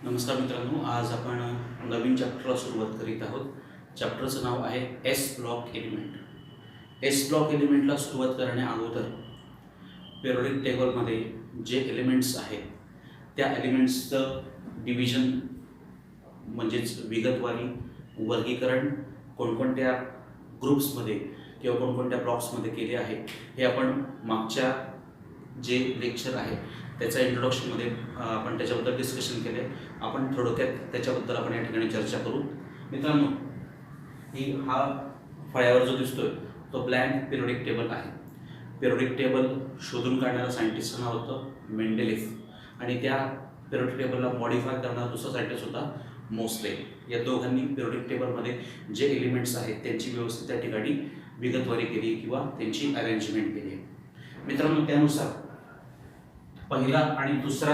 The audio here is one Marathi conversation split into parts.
नमस्कार मित्रांनो, आज आपण नवीन चॅप्टरला सुरुवात करीत आहोत. चॅप्टरचं नाव आहे S block element. S block एलिमेंटला सुरुवात करण्या अगोदर पिरियोडिक टेबलमध्ये जे एलिमेंट्स आहेत त्या एलिमेंट्सचं डिव्हिजन म्हणजेच विगतवारी वर्गीकरण कोणकोणत्या ग्रुप्समध्ये किंवा कोणकोणत्या ब्लॉक्समध्ये केले आहे हे आपण मागच्या जे लेक्चर आहे त्याच्या इंट्रोडक्शनमध्ये आपण त्याच्याबद्दल डिस्कशन केले. आपण थोडक्यात त्याच्याबद्दल आपण या ठिकाणी चर्चा करू. मित्रांनो, हा फळ्यावर जो दिसतोय तो ब्लँक पिरियोडिक टेबल आहे. पिरियोडिक टेबल शोधून काढणारा सायंटिस्टचं नाव होतं मेंडेलिफ आणि त्या पिरियोडिक टेबलला मॉडिफाय करणारा दुसरा सायंटिस्ट होता मोस्ले. या दोघांनी पिरियोडिक टेबलमध्ये जे एलिमेंट्स आहेत त्यांची व्यवस्थित त्या ठिकाणी विगतवारी केली किंवा त्यांची अरेंजमेंट केली आहे. मित्रांनो, त्यानुसार पहिला आणि दुसरा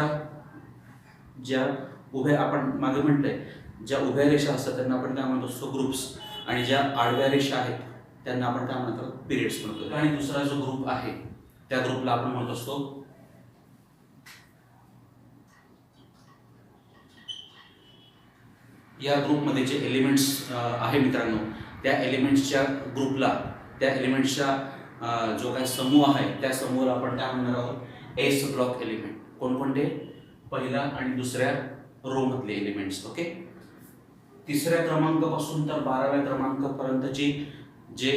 ज्या उभ्या आपण मागे म्हटलंय ज्या उभ्या रेषा असतात त्यांना आपण काय म्हणतो असतो ग्रुप्स, आणि ज्या आडव्या रेषा आहेत त्यांना आपण काय म्हणतो पिरियड्स म्हणतो. आणि दुसरा जो ग्रुप आहे त्या ग्रुपला आपण म्हणत असतो या ग्रुपमध्ये जे एलिमेंट्स आहे मित्रांनो त्या एलिमेंट्सच्या ग्रुपला त्या एलिमेंट्सच्या जो काही समूह आहे त्या समूहाला आपण काय म्हणणार आहोत एस ब्लॉक एलिमेंट. कोणकोणते? पहिला आणि दुसऱ्या रो मधले एलिमेंट्स. ओके. तिसऱ्या क्रमांकापासून तर 12व्या क्रमांकापर्यंतचे जे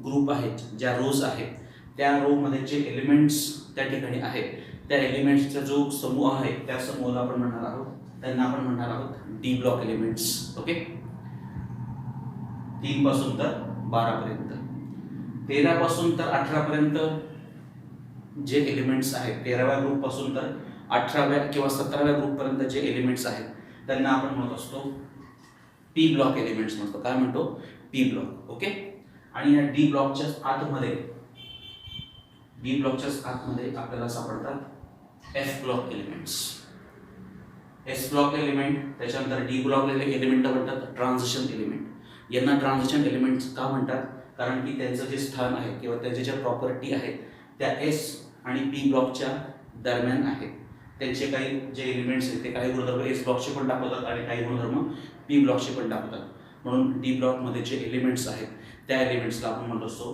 ग्रुप आहेत ज्या रोज आहेत त्या रो मध्ये जे एलिमेंट्स त्या ठिकाणी आहेत त्या एलिमेंट्सचा जो समूह आहे त्या समूहाला आपण म्हणणार आहोत त्यांना आपण म्हणणार आहोत डी ब्लॉक एलिमेंट्स. ओके. 3 पासून तर 12 पर्यंत. 13 पासून तर 18 पर्यंत जे एलिमेंट्स आहेत 13व्या ग्रुप पासून तर 18व्या किंवा 17व्या ग्रुप पर्यंत जे एलिमेंट्स आहेत त्यांना आपण म्हणत असतो पी ब्लॉक एलिमेंट्स म्हणतो. काय म्हणतो? P block. ओके. आणि या डी ब्लॉकच्या आतमध्ये आपल्याला सापडतात F block elements. S block element, त्याच्यानंतर डी ब्लॉक एलिमेंट म्हणतात ट्रान्झिशन एलिमेंट. यांना ट्रान्झिशन एलिमेंट का म्हणतात? कारण की त्यांचं जे स्थान आहे किंवा त्यांच्या ज्या प्रॉपर्टी आहेत त्या एस आणि पी ब्लॉकच्या दरम्यान आहेत. त्यांचे काही जे एलिमेंट्स आहेत ते काही गुणधर्म एस ब्लॉकचे पण दाखवतात आणि काही गुणधर्म पी ब्लॉकचे पण दाखवतात. म्हणून डी ब्लॉकमध्ये जे एलिमेंट्स आहेत त्या एलिमेंट्सला आपण म्हणत असतो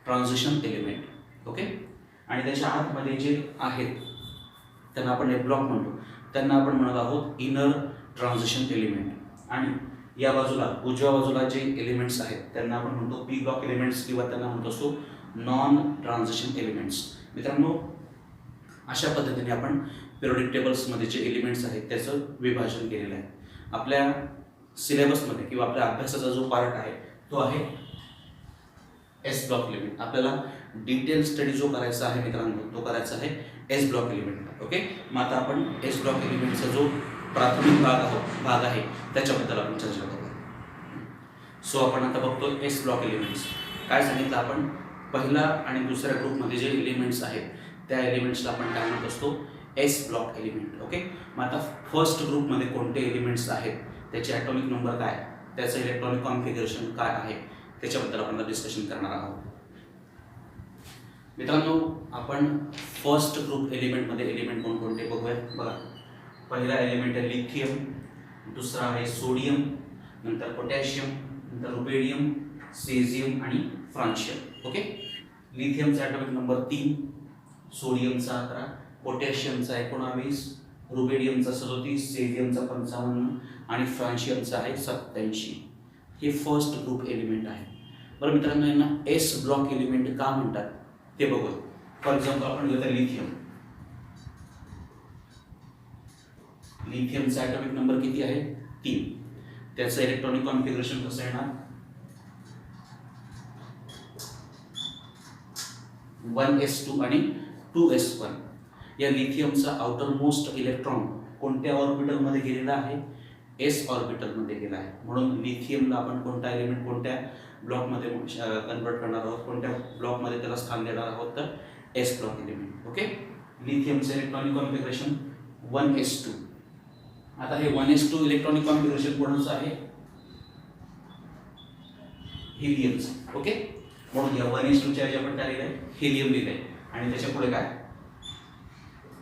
ट्रान्झिशन एलिमेंट. ओके. आणि त्याच्या आतमध्ये जे आहेत त्यांना आपण एफ ब्लॉक म्हणतो. त्यांना आपण म्हणत आहोत इनर ट्रान्झिशन एलिमेंट. आणि या बाजूला उजव्या बाजूला जे एलिमेंट्स आहेत त्यांना आपण म्हणतो पी ब्लॉक एलिमेंट्स किंवा त्यांना म्हणतो असतो नॉन ट्रान्झिशन एलिमेंट्स. मित्रांनो, अशा पद्धतीने आपण पिरियोडिक टेबल्समध्ये जे एलिमेंट्स आहेत त्याचं विभाजन केलेलं आहे. आपल्या सिलेबसमध्ये किंवा आपल्या अभ्यासाचा जो पार्ट आहे तो आहे एस ब्लॉक एलिमेंट. आपल्याला डिटेल स्टडी जो करायचा आहे मित्रांनो तो करायचा आहे एस ब्लॉक एलिमेंट. ओके. मग आता आपण एस ब्लॉक एलिमेंटचा जो प्राथमिक भाग आहे त्याच्याबद्दल आपण चर्चा करू. सो आपण आता बघतो एस ब्लॉक एलिमेंट्स. काय सांगितलं आपण? पहिला आणि दुसऱ्या ग्रुपमध्ये जे एलिमेंट्स आहेत त्या एलिमेंट्सला आपण काय म्हणत असतो एस ब्लॉक एलिमेंट. ओके. मग आता फर्स्ट ग्रुपमध्ये कोणते एलिमेंट्स आहेत त्याचे ॲटॉमिक नंबर काय, त्याचं इलेक्ट्रॉनिक कॉन्फिगरेशन काय आहे त्याच्याबद्दल आपण डिस्कशन करणार आहोत. मित्रांनो, आपण फर्स्ट ग्रुप एलिमेंटमध्ये एलिमेंट कोणकोणते बघूया. बघा, पहिला एलिमेंट आहे लिथियम, दुसरा आहे सोडियम, नंतर पोटॅशियम, नंतर रुबेडियम, सेझियम आणि फ्रान्शियम. ओके. लिथियमचा ॲटॉमिक नंबर 3, सोडियमचा 11, पोटॅशियमचा 19, रुबेडियमचा 37, सेझियमचा 55 आणि फ्रान्शियमचा आहे 87. हे फर्स्ट ग्रुप एलिमेंट आहे. बरं मित्रांनो, यांना एस ब्लॉक एलिमेंट का म्हणतात ते बघू. फॉर एक्झाम्पल आपण घेऊया लिथियम. लिथियमचा ॲटॉमिक नंबर किती आहे? 3. त्याचं इलेक्ट्रॉनिक कॉन्फिगरेशन कसं येणार? 1s2 आणि 2s1. या लिथियमचा आउटर मोस्ट इलेक्ट्रॉन कोणत्या ऑर्बिटलमध्ये गेलेला आहे? एस ऑर्बिटलमध्ये गेला आहे. म्हणून लिथियमला आपण कोणता एलिमेंट कोणत्या ब्लॉकमध्ये कन्वर्ट करणार आहोत, कोणत्या ब्लॉकमध्ये त्याला स्थान देणार आहोत? तर एस ब्लॉक एलिमेंट. ओके. लिथियमचं इलेक्ट्रॉनिक कॉन्फिगरेशन 1s2. आता हे 1s2 इलेक्ट्रॉनिक कॉन्फिगरेशन कोणाचं आहे? हिलियमचं. ओके. म्हणून या 1s2 च्या ऐवजी आपण काय लिहिलंय? हिलियम लिहिलंय आणि त्याच्या पुढे काय?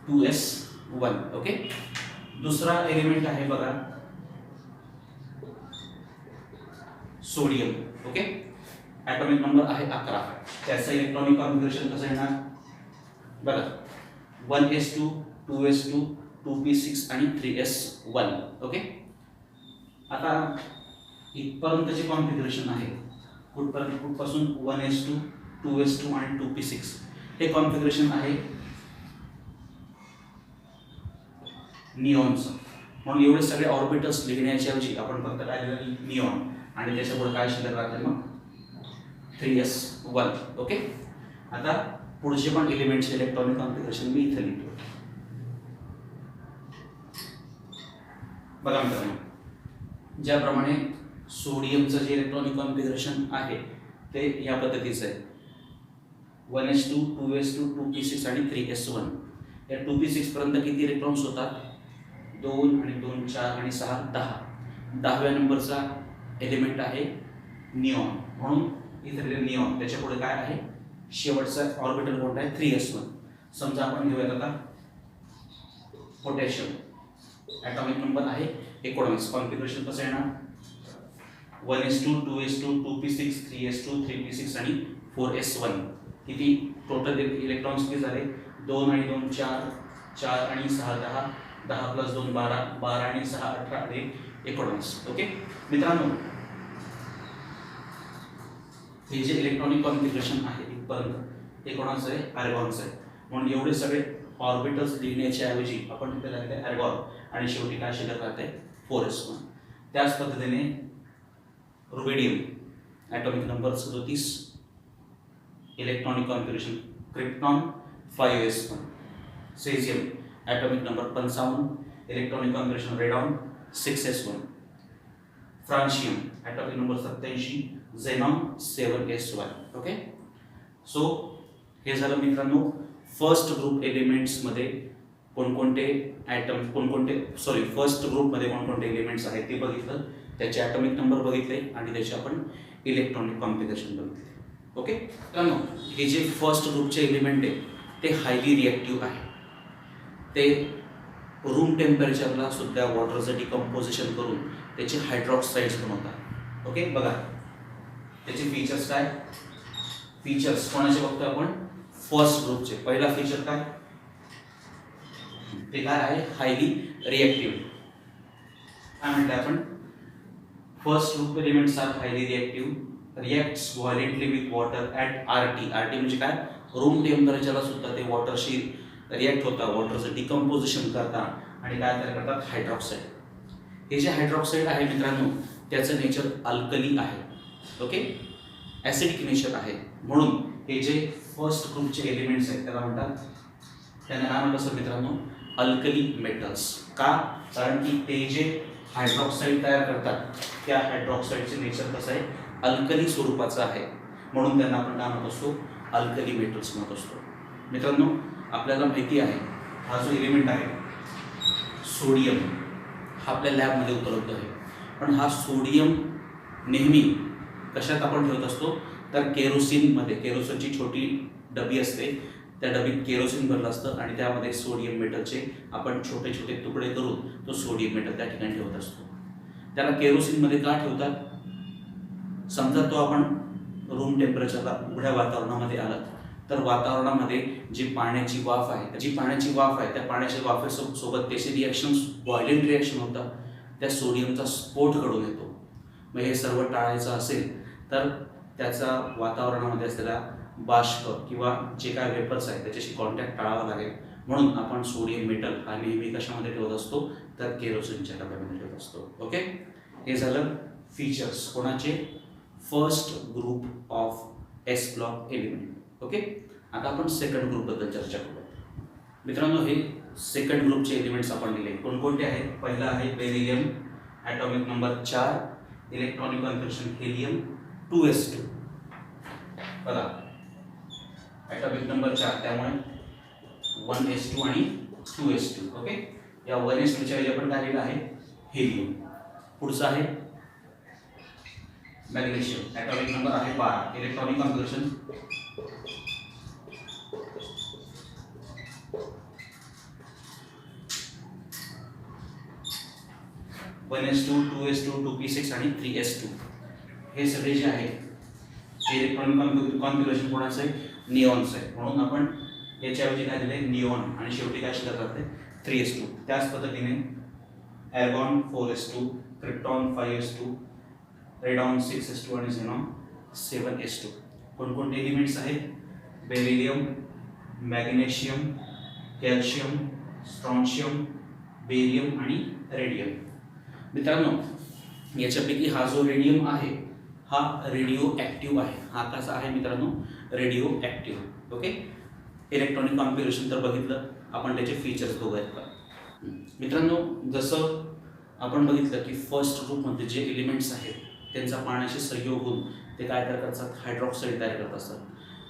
2s1. ओके. दुसरा एलिमेंट आहे बघा सोडियम. ओके, ॲटॉमिक नंबर आहे 11. त्याचं इलेक्ट्रॉनिक कॉन्फिगरेशन कसं येणार बघा, 1s2 2s2 2p6 आणि 3s1. ओके, आता इथपर्यंतचे कॉन्फिगरेशन आहे कुठपासून 1s2 2s2 आणि 2p6 हे कॉन्फिगरेशन आहे निऑनचं. म्हणून एवढे सगळे ऑर्बिटल्स लिहिण्याच्या ऐवजी आपण फक्त काय लिहिलं निऑन आणि त्याच्यापुढे काय शिल्लक राहते मग 3s1. ओके, आता पुढचे पण एलिमेंटचे इलेक्ट्रॉनिक कॉन्फिगरेशन मी इथे लिहितो. बघा मित्रांनो, ज्याप्रमाणे सोडियमचं जे इलेक्ट्रॉनिक कॉन्फिगरेशन आहे ते या पद्धतीचं आहे. 1s2 2s2 2p6 आणि 3s1. या 2p6 पर्यंत किती इलेक्ट्रॉन्स होतात 2 आणि 2 4 आणि 6 10. 10व्या नंबरचा एलिमेंट आहे निऑन, म्हणून इथे निऑन. त्याच्या पुढे काय आहे शेवटचा ऑर्बिटल कोणता आहे 3s1. समजा आपण घेऊयात आता पोटॅशियम. ॲटॉमिक नंबर आहे 19. कॉन्फिगरेशन कसं येणार 1s2 2s2 2p6 3s2 3p6 आणि 4s1. किती टोटल इलेक्ट्रॉन्स किती झाले 2 आणि 2 4 4 आणि 6 10 10 प्लस 2 12 12 आणि 6 18 आणि 19. ओके मित्रांनो, हे जे इलेक्ट्रॉनिक कॉन्फिगरेशन आहे इथपर्यंत हे कोणाचं आहे आर्गॉनचं आहे. म्हणून एवढे सगळे ऑर्बिटल्स लिहिण्याच्या ऐवजी आपण तिथे लिहिलं आहे आर्गॉन आणि शेवटी काय शिल्लक राहते 4s1. त्याच पद्धतीने rubidium atomic number 37. Electronic configuration krypton 5s1. Caesium atomic number 55. Electronic configuration radon 6s1. Francium atomic number 87. Xenon 7s1. Okay, so हे झालं मित्रांनो फर्स्ट ग्रुप एलिमेंट्समध्ये कोणकोणते फर्स्ट ग्रुपमध्ये कोणकोणते एलिमेंट्स आहेत ते बघितलं, त्याचे ॲटॉमिक नंबर बघितले आणि त्याचे आपण इलेक्ट्रॉनिक कॉन्फिगरेशन बघितले. ओके मित्रांनो, हे जे फर्स्ट ग्रुपचे एलिमेंट आहे ते हायली रिॲक्टिव्ह आहे. ते रूम टेम्परेचरला सुद्धा वॉटरचं डिकम्पोजिशन करून त्याचे हायड्रॉक्साईड्स बनवतात. ओके, बघा त्याचे फीचर्स काय. फीचर्स कोणाचे बघतो आपण फर्स्ट ग्रुपचे. पहिला फीचर काय ते काय आहे हायली रिॲक्टिव्ह. काय म्हटलं आपण first group elements are highly reactive, reacts violently with water at RT. RT म्हणजे काय रूम टेम्परेचरला सुद्धा ते वॉटरशी रिॲक्ट होतात, वॉटरचं डिकम्पोजिशन करतात आणि काय तयार करतात हायड्रॉक्साईड. हे जे हायड्रॉक्साईड आहे मित्रांनो त्याचं नेचर अल्कली आहे. ओके, ॲसिडिक नेचर आहे. म्हणून हे जे फर्स्ट ग्रुपचे एलिमेंट्स आहेत त्याला म्हणतात, त्यांना काय म्हणतात सर मित्रांनो अल्कली मेटल्स. का, कारण की ते जे हायड्रॉक्साईड तयार करतात त्या हायड्रॉक्साईडचे नेचर कसं आहे अल्कली स्वरूपाचं आहे. म्हणून त्यांना आपण काय म्हणत असतो अल्कली मेटल्स म्हणत असतो. मित्रांनो आपल्याला माहिती आहे हा जो एलिमेंट आहे सोडियम हा आपल्या लॅबमध्ये उपलब्ध आहे. पण हा सोडियम नेहमी कशात आपण ठेवत असतो तर केरोसिनमध्ये. केरोसिनची छोटी डबी असते, त्या डबीत केरोसिन भरलं असतं आणि त्यामध्ये सोडियम मेटलचे आपण छोटे छोटे तुकडे करून तो सोडियम मेटल त्या ठिकाणी ठेवत असतो. त्याला केरोसिनमध्ये का ठेवतात, समजा तो आपण रूम टेम्परेचरला उघड्या वातावरणामध्ये आला तर वातावरणामध्ये जी पाण्याची वाफ आहे त्या पाण्याच्या वाफेसोबत त्याचे रिॲक्शन्स व्हायलेंट रिॲक्शन होतात, त्या सोडियमचा स्फोट घडून येतो. मग हे सर्व टाळायचं असेल तर त्याचा वातावरणामध्ये असलेला बाष्प किंवा जे काय वेपर्स आहेत त्याच्याशी कॉन्टॅक्ट टाळावा लागेल. म्हणून आपण सोडियम मेटल हा नेहमी कशामध्ये ठेवत असतो तर केरोसिनच्या डब्यामध्ये ठेवत असतो. ओके, हे झालं फीचर्स कोणाचे first group of S block element. Okay, आता आपण सेकंड ग्रुपबद्दल चर्चा करूया. मित्रांनो हे सेकंड ग्रुपचे एलिमेंट्स आपण दिले कोणकोणते आहेत. पहिला आहे beryllium atomic number 4. Electronic configuration helium 2s2. बघा ॲटॉमिक नंबर 4 त्यामुळे 1s2 आणि 2s2. ओके, या 1s2च्या ऐवजी आपण काय लिहिलं आहे हेलियम. पुढचा आहे मॅग्नेशियम ॲटॉमिक नंबर आहे 12. Electronic configuration 1s2 2s2 2p6 आणि 3s2 हे सगळे जे आहे इलेक्ट्रॉनिक कॉन्फिगरेशन कोणाचं आहे, निऑनचं आहे. म्हणून आपण याच्याऐवजी काय दिले, निऑन आणि शेवटी काय शिल्लक राहते 3s2. त्याच पद्धतीने एर्गॉन 4s2, krypton 5s2, radon 6s2 आणि झेनॉन 7s2. कोणकोणते एलिमेंट्स आहेत, beryllium, magnesium, calcium, strontium, barium आणि रेडियम. मित्रांनो याच्यापैकी हा जो रेडियम आहे हा रेडिओ ॲक्टिव्ह आहे. हा कसा आहे मित्रांनो, radio active. Okay, electronic configuration तर बघितलं आपण, त्याचे फीचर्स बघूयात का. मित्रांनो जसं आपण बघितलं की फर्स्ट ग्रुपमध्ये जे एलिमेंट्स आहेत त्यांचा पाण्याशी संयोग होऊन ते काय तयार करतात, हायड्रॉक्साईड तयार करत असतात.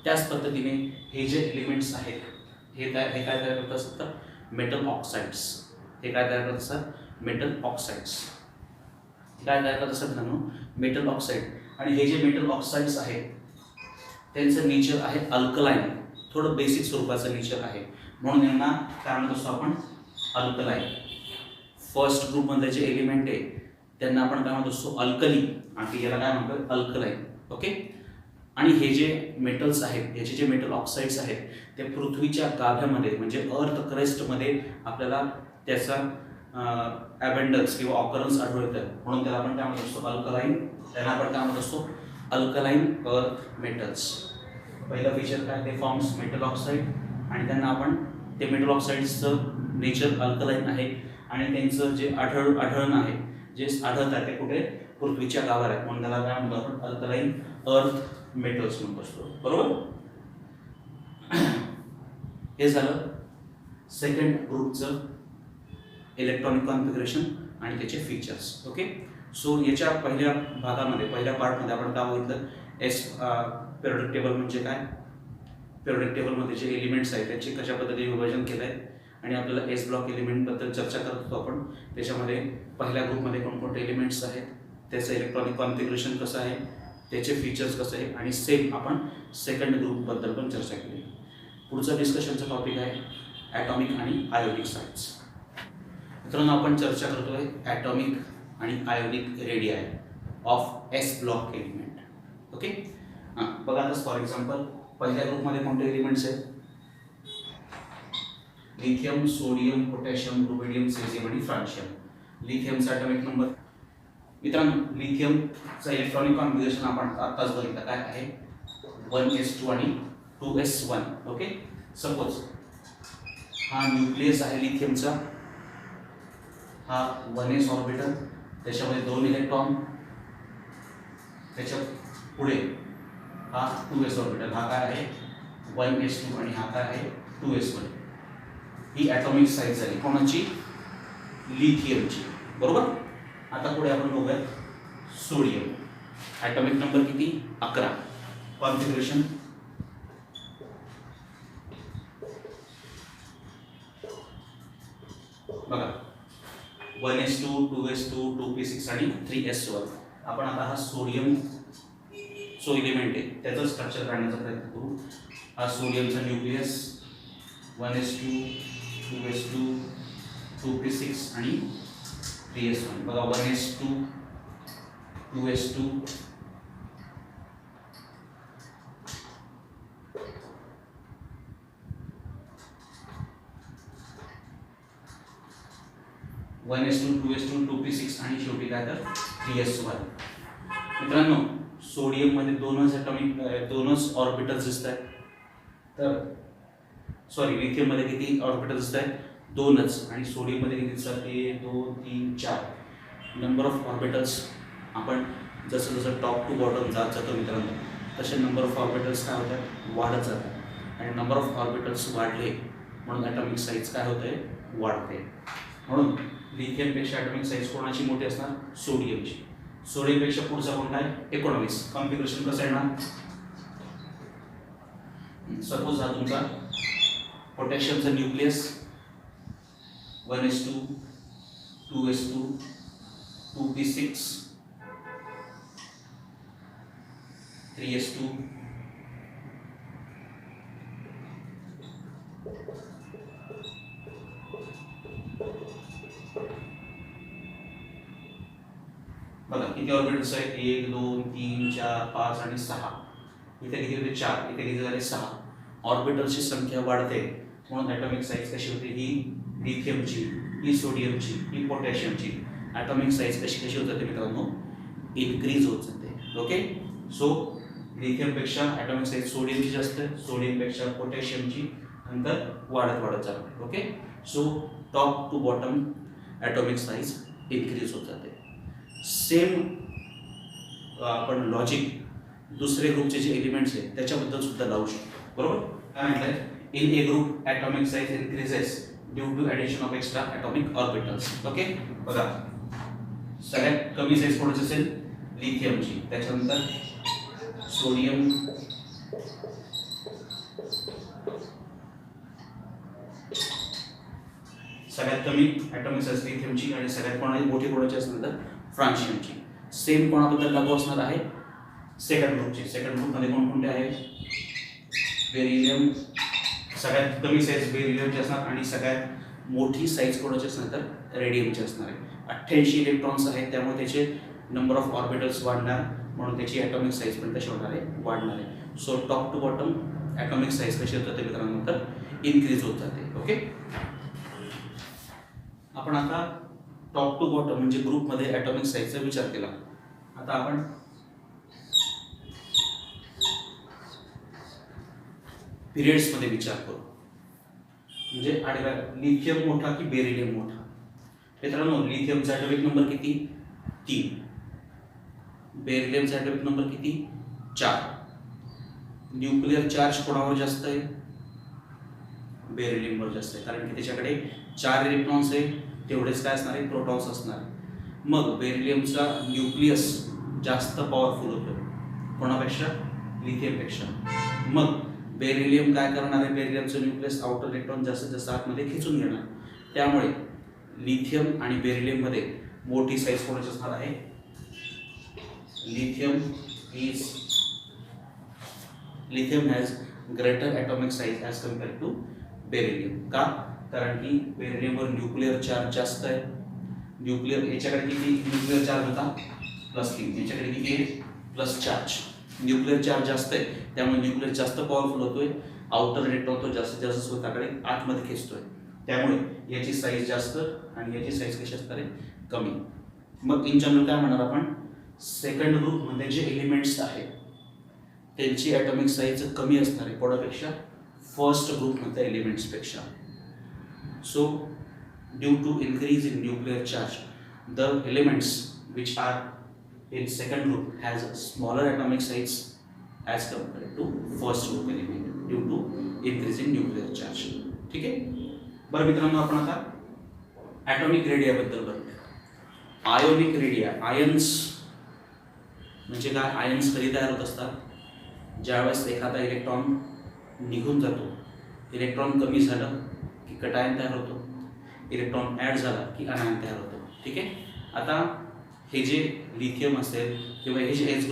त्याच पद्धतीने हे जे एलिमेंट्स आहेत हे काय तयार करत असतात, मेटल ऑक्साइड्स. हे काय तयार करत असतात, मेटल ऑक्साइड्स. काय तयार करत असतात मित्रांनो, मेटल ऑक्साईड. आणि हे जे मेटल ऑक्साइड्स आहेत त्यांचं नेचर आहे अल्कलाईन, थोडं बेसिक स्वरूपाचं नेचर आहे. म्हणून यांना काय म्हणत असतो आपण, अल्कलाईन. फर्स्ट ग्रुपमध्ये जे एलिमेंट आहे त्यांना आपण काय म्हणत असतो, अल्कली, आणि याला काय म्हणतो, अल्कलाईन. ओके, आणि हे जे मेटल्स आहेत, याचे जे मेटल ऑक्साइड्स आहेत ते पृथ्वीच्या गाभ्यामध्ये म्हणजे अर्थ क्रेस्टमध्ये आपल्याला त्याचा ॲबंडन्स किंवा ऑकरन्स आढळून येतं. म्हणून त्याला आपण काय म्हणत असतो, अल्कलाईन. त्यांना आपण काय म्हणत असतो, अल्कलाईन अर्थ मेटल्स. पहिलं फीचर काय, ते फॉर्म्स मेटल ऑक्साईड, आणि त्यांना आपण ते मेटल ऑक्साईड्सचं नेचर अल्कलाईन आहे आणि त्यांचं जे आढळण आहे, जे आढळतात ते कुठे, पृथ्वीच्या गाभाऱ्यात आहेत. म्हणून त्याला काय म्हणतो आपण, अल्कलाईन अर्थ मेटल्स म्हणत असतो. बरोबर, हे झालं सेकंड ग्रुपचं इलेक्ट्रॉनिक कॉन्फिगरेशन आणि त्याचे फीचर्स. ओके, सो याच्या पहिल्या भागामध्ये, पहिल्या पार्टमध्ये आपण काय बघितलं, पिरियोडिक टेबल म्हणजे काय, पिरियोडिक टेबलमध्ये जे एलिमेंट्स आहेत त्याचे कशा पद्धतीने विभाजन केलं आहे, आणि आपल्याला एस ब्लॉक एलिमेंटबद्दल चर्चा करत होतो आपण. त्याच्यामध्ये पहिल्या ग्रुपमध्ये कोणकोणते एलिमेंट्स आहेत, त्याचं इलेक्ट्रॉनिक कॉन्फिगरेशन कसं आहे, त्याचे फीचर्स कसं आहे, आणि सेम आपण सेकंड ग्रुपबद्दल पण चर्चा केली. पुढचं डिस्कशनचं टॉपिक आहे ॲटॉमिक आणि आयोनिक साइट्स. मित्रांनो आपण चर्चा करतोय ॲटॉमिक आणि ionic radii of S block element. Okay, बघा आता फॉर एक्झाम्पल पहिल्या ग्रुपमध्ये कोणते एलिमेंट्स आहेत, लिथियम, सोडियम, पोटॅशियम, रुबिडियम, सेझियम आणि फ्रान्शियम. लिथियमचा ॲटॉमिक नंबर, मित्रांनो लिथियमचा इलेक्ट्रॉनिक कॉन्फिगरेशन आपण आत्ताच बघितलं काय आहे, 1s2 आणि 2s1. ओके, सपोज हा न्यूक्लियस आहे लिथियमचा, हा 1s ऑर्बिटल, त्याच्यामध्ये 2 इलेक्ट्रॉन, त्याच्या पुढे हा 2s ऑर्बिटल, हा काय आहे 1s2 आणि हा काय आहे 2s1. ही ॲटॉमिक साईज झाली कोणाची, लिथियमची. बरोबर, आता पुढे आपण बघूया सोडियम. ॲटॉमिक नंबर किती, 11. कॉन्फिगरेशन बघा 1s2 2s2 2p6 आणि 3s1. आपण आता हा सोडियम जो एलिमेंट आहे त्याचं स्ट्रक्चर काढण्याचा प्रयत्न करू. हा सोडियमचा न्यूक्लियस 1s2 2s2 2p6 आणि 3s1. बघा 1s2 2s2 1s2 2s2 2p6 आणि शेवटी काय तर 3s1. मित्रांनो सोडियम मध्ये दोनच ऑर्बिटल्स दिसत आहेत, तर सॉरी लिथियम मध्ये किती ऑर्बिटल्स दिसत आहेत, 2च. आणि सोडियम मध्ये किती दिसतात, 1 2 3 4. नंबर ऑफ ऑर्बिटल्स आपण जसं जसं टॉप टू बॉटम जात जातो मित्रांनो तसे नंबर ऑफ ऑर्बिटल्स काय होतात, वाढत जातात. आणि नंबर ऑफ ऑर्बिटल्स वाढले म्हणून ॲटॉमिक साईज काय होते, वाढते. म्हणून लिथियमपेक्षा ॲटॉमिक साईज कोणाची मोठी असणार, सोडियमची. सोडियमपेक्षा पुढचा कोणता आहे 19. कॉन्फिगरेशन कसं येणार, सपोज हा तुमचा पोटॅशियमचा nucleus 1s2 2s2 2p6 3s2 2 बघा किती ऑर्बिटल्स आहेत, 1 2 3 4 5 आणि 6. इथे किती होते 4, इथे किती झाले 6. ऑर्बिटल्सची संख्या वाढते म्हणून ॲटॉमिक साईज कशी होते, ही लिथियमची, ही सोडियमची, ही पोटॅशियमची ॲटॉमिक साईज कशी कशी होत जाते मित्रांनो, इन्क्रीज होत जाते. ओके, सो लिथियमपेक्षा ॲटॉमिक साईज सोडियमची जास्त, सोडियमपेक्षा पोटॅशियमची नंतर वाढत वाढत जाते. Okay, so top to bottom atomic size increase होत जाते. सेम आपण लॉजिक दुसरे ग्रुपचे जे एलिमेंट्स आहेत त्याच्याबद्दल सुद्धा लावू शकतो. बरोबर, काय म्हटलंय, in a group atomic size increases due to addition of extra atomic orbitals. Okay, बघा सगळ्यात कमी साईज कोणाची असेल, लिथियमची, त्याच्यानंतर सोडियम, सगळ्यात कमी ॲटॉमिक साईज लिथियमची आणि सगळ्यात कोणाची मोठी कोणाची असणार तर फ्रान्शियमची. सेम कोणाबद्दल लागू असणार आहे, सेकंड ग्रुपचे. सेकंड ग्रुपमध्ये कोणकोणते आहेत, बेरिलियम, सगळ्यात कमी साईज बेरिलियमची असणार आणि सगळ्यात मोठी साईज कोणाची असणार तर रेडियमची असणार आहे. 88 इलेक्ट्रॉन्स आहेत, त्यामुळे त्याचे नंबर ऑफ ऑर्बिटल्स वाढणार, म्हणून त्याची ॲटॉमिक साईज पण कशी होणार आहे, वाढणार आहे. So top to bottom atomic size कशी होतं ते मित्रांनो तर इन्क्रीज होत जाते. ओके, आपण आता टॉप टू बॉटम म्हणजे ग्रुपमध्ये ॲटॉमिक साईजचा विचार केला. आता आपण पिरियड्समध्ये विचार करू. म्हणजे आडव्या लिथियम मोठा की बेरिलियम मोठा. मित्रांनो लिथियमचा ॲटॉमिक नंबर किती, 3. बेरिलियमचा ॲटॉमिक नंबर किती, 4. न्यूक्लिअर चार्ज कोणावर जास्त आहे, बेरिलियमवर जास्त आहे, कारण की त्याच्याकडे 4 इलेक्ट्रॉन्स आहे, तेवढेच काय असणार आहे, प्रोटॉन्स असणार आहे. मग बेरिलियमचा न्यूक्लियस जास्त पॉवरफुल होतो कोणापेक्षा, लिथियमपेक्षा. मग बेरिलियम काय करणार आहे, बेरिलियमचं न्यूक्लियस आउटर इलेक्ट्रॉन जास्तीत जास्त आतमध्ये खेचून घेणार. त्यामुळे लिथियम आणि बेरिलियममध्ये मोठी साईज कोणाची असणार आहे, lithium has greater atomic size as compared to beryllium. का, कारण की बेरिलियमवर न्यूक्लिअर चार्ज जास्त आहे. न्यूक्लिअर याच्याकडे किती न्यूक्लिअर चार्ज होता, +3, याच्याकडे किती आहे, +4. न्यूक्लिअर चार्ज जास्त आहे, त्यामुळे न्यूक्लिअर जास्त पॉवरफुल होतोय, आउटर इलेक्ट्रॉन तो जास्तीत जास्त स्वतःकडे आतमध्ये खेचतोय. त्यामुळे याची साईज जास्त आणि याची साईज कशी असणार आहे, कमी. मग इन जनरल काय म्हणणार आपण, सेकंड ग्रुपमध्ये जे एलिमेंट्स आहेत त्यांची ॲटॉमिक साईज कमी असणार आहे कोणापेक्षा, फर्स्ट ग्रुपमधल्या एलिमेंट्सपेक्षा. So due to increase in nuclear charge the elements which are in second group has a smaller atomic size as compared to first group element due to increase in nuclear charge. ठीक आहे. बरं मित्रांनो, आपण आता ॲटॉमिक रेडिया बद्दल बघूया. आयोनिक रेडिया, आयन्स म्हणजे काय, आयन्स कधी तयार होत असतात, ज्यावेळेस एखादा इलेक्ट्रॉन निघून जातो, इलेक्ट्रॉन कमी झालं की कटायन तयार होतो, इलेक्ट्रॉन ॲड झाला की अनायन तयार होतो. ठीक आहे. आता हे जे लिथियम असेल किंवा हे जे एस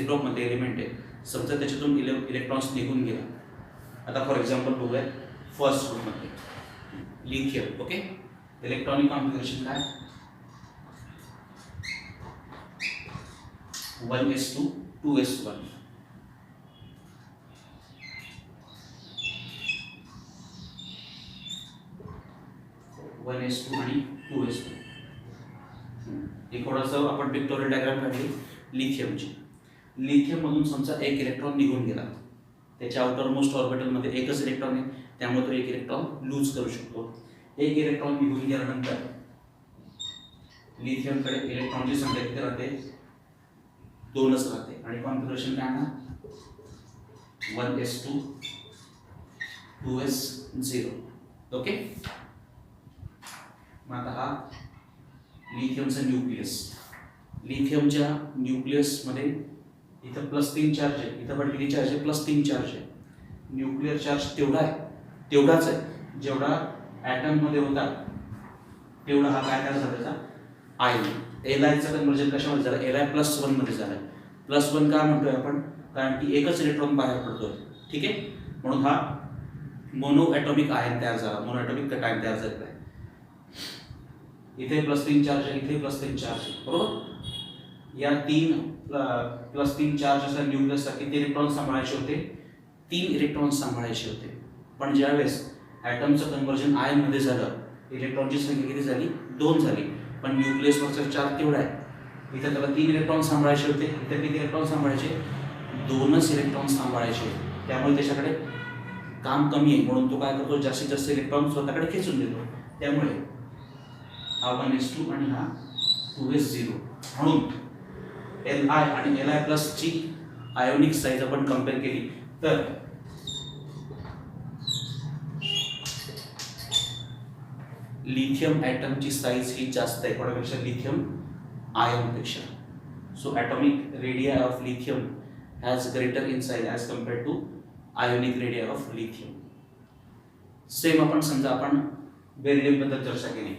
ब्लॉकमध्ये एलिमेंट आहे, समजा त्याच्यातून इलेक्ट्रॉन्स निघून गेला. आता फॉर एक्झाम्पल बघूया फर्स्ट ग्रुपमध्ये लिथियम. ओके, इलेक्ट्रॉनिक कॉन्फिगरेशन काय, 1s2 2s1. आणि 2s2. एक थोडंसं आपण पिक्टोरियल डायग्राम काढली लिथियमची. लिथियममधून समजा एक इलेक्ट्रॉन निघून गेला, त्याच्या आउटर मोस्ट ऑर्बिटलमध्ये एकच इलेक्ट्रॉन आहे, त्यामुळे तो एक इलेक्ट्रॉन लूज करू शकतो. एक इलेक्ट्रॉन निघून गेल्यानंतर लिथियमकडे इलेक्ट्रॉनची संख्या किती राहते, 2च राहते आणि कॉन्फिगरेशन काय ना 1s2 2s0. ओके, मग आता हा लिथियमचा न्यूक्लियस. लिथियमच्या न्यूक्लियसमध्ये इथं +3 चार्ज आहे, इथं पण किती चार्ज आहे, +3 चार्ज आहे. न्यूक्लिअर चार्ज तेवढाच आहे जेवढा ॲटममध्ये होता, तेवढा हा काय तयार झाला त्याचा आयन. एलआयचं कन्वर्जन कशामध्ये झालं, Li+1 मध्ये झालं. +1 का म्हणतोय आपण, कारण की एकच इलेक्ट्रॉन बाहेर पडतोय. ठीक आहे, म्हणून हा मोनो ॲटॉमिक आयन तयार झाला, मोनो ॲटॉमिक कटायन तयार झालेला आहे. इथे +3 चार्ज आहे, इथे +3 चार्ज आहे, बरोबर. या 3 प्लस 3 चार्ज असलेल्या न्यूक्लियसला किती इलेक्ट्रॉन सांभाळायचे होते? 3 इलेक्ट्रॉन सांभाळायचे होते. पण ज्यावेळेस ॲटमचं कन्व्हर्जन आयनमध्ये झालं, इलेक्ट्रॉनची संख्या किती झाली? 2 झाली. पण न्यूक्लियसवरचा चार्ज तेवढा आहे. इथे त्याला 3 इलेक्ट्रॉन सांभाळायचे होते, इथे किती इलेक्ट्रॉन सांभाळायचे? 2च इलेक्ट्रॉन सांभाळायचे. त्यामुळे त्याच्याकडे काम कमी आहे, म्हणून तो काय करतो? जास्तीत जास्त इलेक्ट्रॉन स्वतःकडे खेचून देतो. त्यामुळे हा 1s2 आणि हा 2s0. म्हणून Li आणि Li प्लस ची आयोनिक साईज आपण कंपेअर केली तर लिथियम ॲटमची साईज ही जास्त आहे कोणापेक्षा? लिथियम आयनपेक्षा. So atomic radii of lithium has greater in size as compared to ionic radii of lithium. Same आपण समजा आपण बेरिलियम बद्दल चर्चा केली.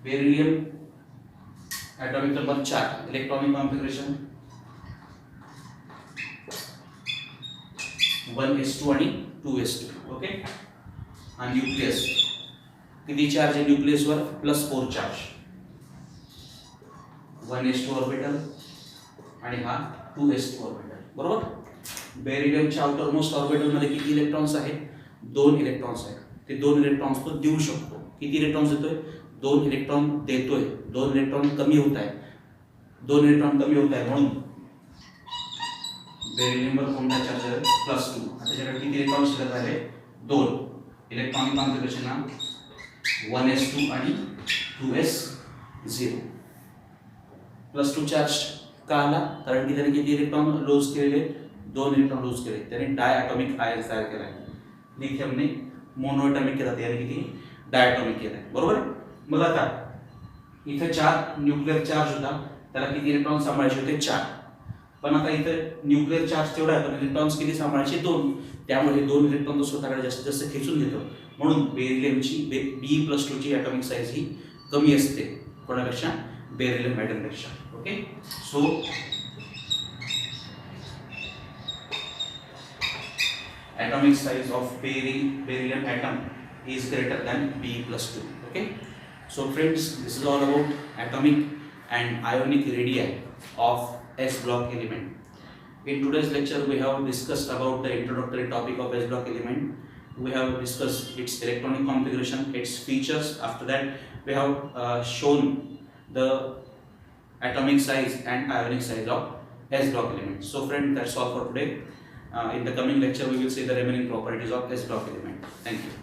Beryllium atomic number 4, electronic configuration 1s2 आणि 2s2. ओके. आणि न्यूक्लियस किती चार्ज आहे न्यूक्लियसवर? +4 चार्ज. 1s2 ऑर्बिटल आणि हा 2s2 ऑर्बिटल. बरोबर. बेरिलियमच्या आउटर मोस्ट ऑर्बिटलमध्ये किती इलेक्ट्रॉन्स आहेत? 2 इलेक्ट्रॉन्स आहेत. ते 2 इलेक्ट्रॉन्स तो देऊ शकतो. किती इलेक्ट्रॉन्स देतोय? 2 इलेक्ट्रॉन देतोय. 2 इलेक्ट्रॉन कमी होत आहे. 2 इलेक्ट्रॉन कमी होत आहे म्हणून बेरिलियमवर कोणता चार्ज आहे? +2. त्याच्याकडे किती इलेक्ट्रॉन शिल्लक राहिले? 2. इलेक्ट्रॉनिक कॉन्फिगरेशन हा 1s2 आणि 2s0. +2 चार्ज का आला? कारण की त्याने किती इलेक्ट्रॉन लूज केलेले? 2 इलेक्ट्रॉन लूज केले. त्याने डायॲटॉमिक आयन तयार केला आहे. लिथियमने मोनोॲटॉमिक केला, त्याने किती? डायॲटॉमिक केला आहे. बरोबर. मग आता इथे 4 न्यूक्लिअर चार्ज होता, त्याला किती इलेक्ट्रॉन सांभाळायचे होते? 4. पण आता इथे न्यूक्लिअर चार्ज तेवढा आहे, पण इलेक्ट्रॉन्स किती सांभाळायचे? 2. त्यामुळे 2 इलेक्ट्रॉन तो स्वतःकडे जास्तीत जास्त खेचून घेतो. म्हणून बेरिलियमची B+2 ची ॲटॉमिक साईज ही कमी असते कोणापेक्षा? बेरिलियम ॲटमपेक्षा. Okay. So atomic size of beryllium atom is greater than B+2. Okay. So friends, this is all about atomic and ionic radii of s block element. In today's lecture we have discussed about the introductory topic of s block element. We have discussed its electronic configuration, its features. After that we have shown the atomic size and ionic size of s block element. So friends, that's all for today. In the coming lecture we will see the remaining properties of s block element. Thank you.